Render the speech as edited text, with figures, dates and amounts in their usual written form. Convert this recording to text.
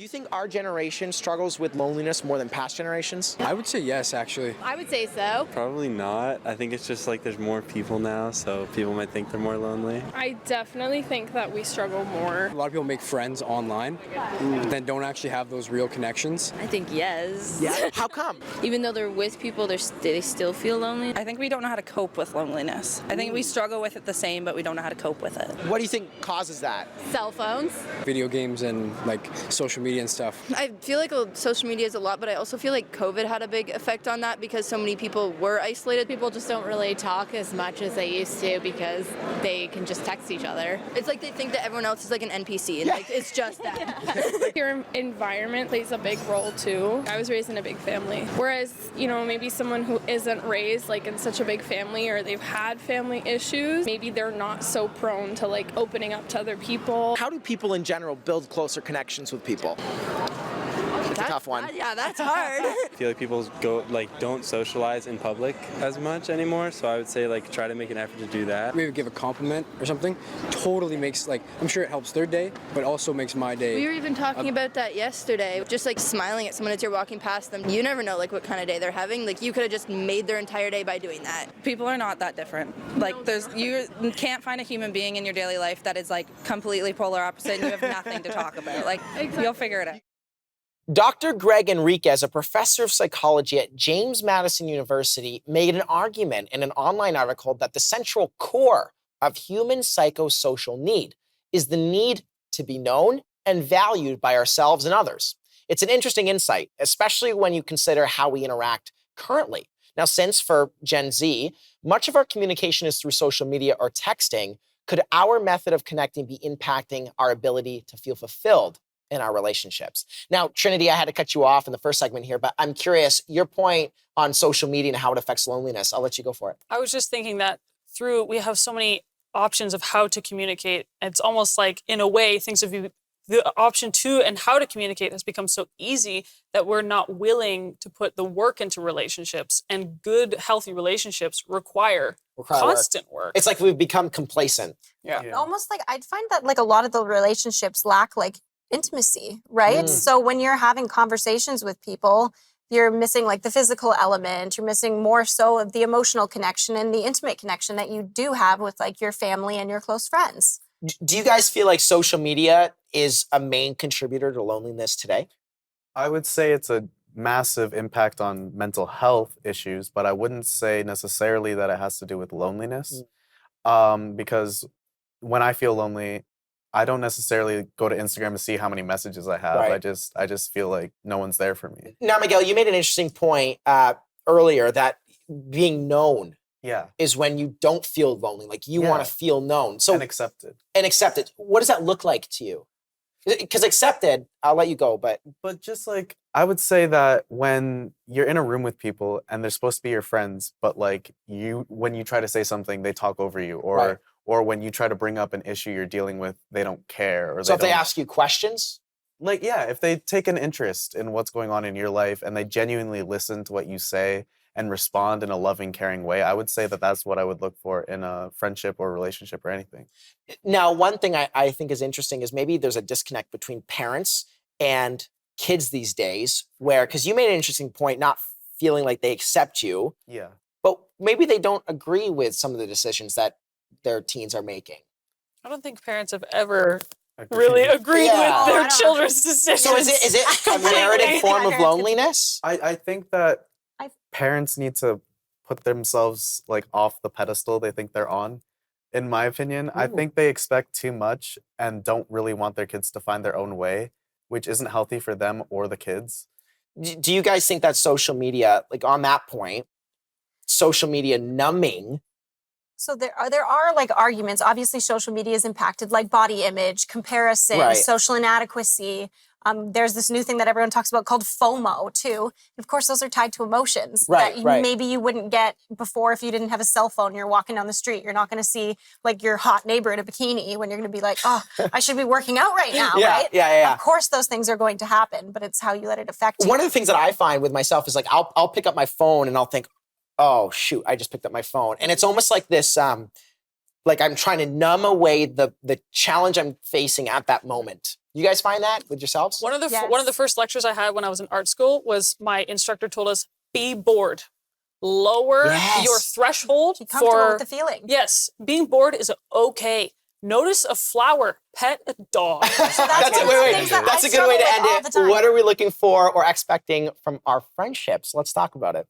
Do you think our generation struggles with loneliness more than past generations? I would say yes, actually. I would say so. Probably not. I think it's just like there's more people now, so people might think they're more lonely. I definitely think that we struggle more. A lot of people make friends online, then don't actually have those real connections. I think yes. Yeah. How come? Even though they're with people, they still feel lonely. I think we don't know how to cope with loneliness. I think we struggle with it the same, but we don't know how to cope with it. What do you think causes that? Cell phones. Video games and like social media and stuff. I feel like social media is a lot, but I also feel like COVID had a big effect on that because so many people were isolated. People just don't really talk as much as they used to because they can just text each other. It's like they think that everyone else is like an NPC, and like it's just that. Your environment plays a big role too. I was raised in a big family, whereas maybe someone who isn't raised like in such a big family or they've had family issues, maybe they're not so prone to like opening up to other people. How do people in general build closer connections with people? It's a tough one. Yeah, that's hard. I feel like people don't socialize in public as much anymore, so I would say try to make an effort to do that. Maybe give a compliment or something. Totally makes I'm sure it helps their day, but also makes my day. We were even talking about that yesterday. Just smiling at someone as you're walking past them. You never know what kind of day they're having. You could have just made their entire day by doing that. People are not that different. You can't find a human being in your daily life that is completely polar opposite and you have nothing to talk about. Exactly. You'll figure it out. Dr. Greg Enriquez, a professor of psychology at James Madison University, made an argument in an online article that the central core of human psychosocial need is the need to be known and valued by ourselves and others. It's an interesting insight, especially when you consider how we interact currently. Now, since for Gen Z, much of our communication is through social media or texting, could our method of connecting be impacting our ability to feel fulfilled in our relationships? Now, Trinity, I had to cut you off in the first segment here, but I'm curious, your point on social media and how it affects loneliness. I'll let you go for it. I was just thinking that we have so many options of how to communicate. It's almost like, in a way, the option to and how to communicate has become so easy that we're not willing to put the work into relationships. And good, healthy relationships require constant work. It's like we've become complacent. Yeah. Almost I'd find that a lot of the relationships lack intimacy, right? So when you're having conversations with people, you're missing the physical element, you're missing more so of the emotional connection and the intimate connection that you do have with your family and your close friends. Do you guys feel like social media is a main contributor to loneliness today? I would say it's a massive impact on mental health issues, but I wouldn't say necessarily that it has to do with loneliness. Because when I feel lonely, I don't necessarily go to Instagram to see how many messages I have. Right. I just feel like no one's there for me. Now, Miguel, you made an interesting point earlier that being known is when you don't feel lonely. You want to feel known. So and accepted. And accepted. What does that look like to you? Because accepted, I'll let you go, but just I would say that when you're in a room with people and they're supposed to be your friends, but when you try to say something, they talk over you, or when you try to bring up an issue you're dealing with, they don't care. Or so if they ask you questions? If they take an interest in what's going on in your life and they genuinely listen to what you say and respond in a loving, caring way, I would say that that's what I would look for in a friendship or relationship or anything. Now, one thing I think is interesting is maybe there's a disconnect between parents and kids these days because you made an interesting point, not feeling like they accept you. Yeah. But maybe they don't agree with some of the decisions that their teens are making. I don't think parents have ever really agreed with their children's decisions. So is it a narrative form of loneliness? I think that parents need to put themselves off the pedestal they think they're on. In my opinion, I think they expect too much and don't really want their kids to find their own way, which isn't healthy for them or the kids. Do you guys think that social media, on that point, social media numbing? So there are arguments. Obviously, social media is impacted body image, comparison, social inadequacy. There's this new thing that everyone talks about called FOMO too. And of course, those are tied to emotions that maybe you wouldn't get before if you didn't have a cell phone. You're walking down the street. You're not going to see your hot neighbor in a bikini when you're going to be oh, I should be working out right now, right? Yeah. Of course, those things are going to happen, but it's how you let it affect you. One of the things that I find with myself is I'll pick up my phone and I'll think, oh, shoot, I just picked up my phone. And it's almost like this, I'm trying to numb away the challenge I'm facing at that moment. You guys find that with yourselves? One of the first lectures I had when I was in art school was my instructor told us, be bored. Lower your threshold Be comfortable for with the feeling. Yes, being bored is okay. Notice a flower, pet a dog. That's a good way to end it. What are we looking for or expecting from our friendships? Let's talk about it.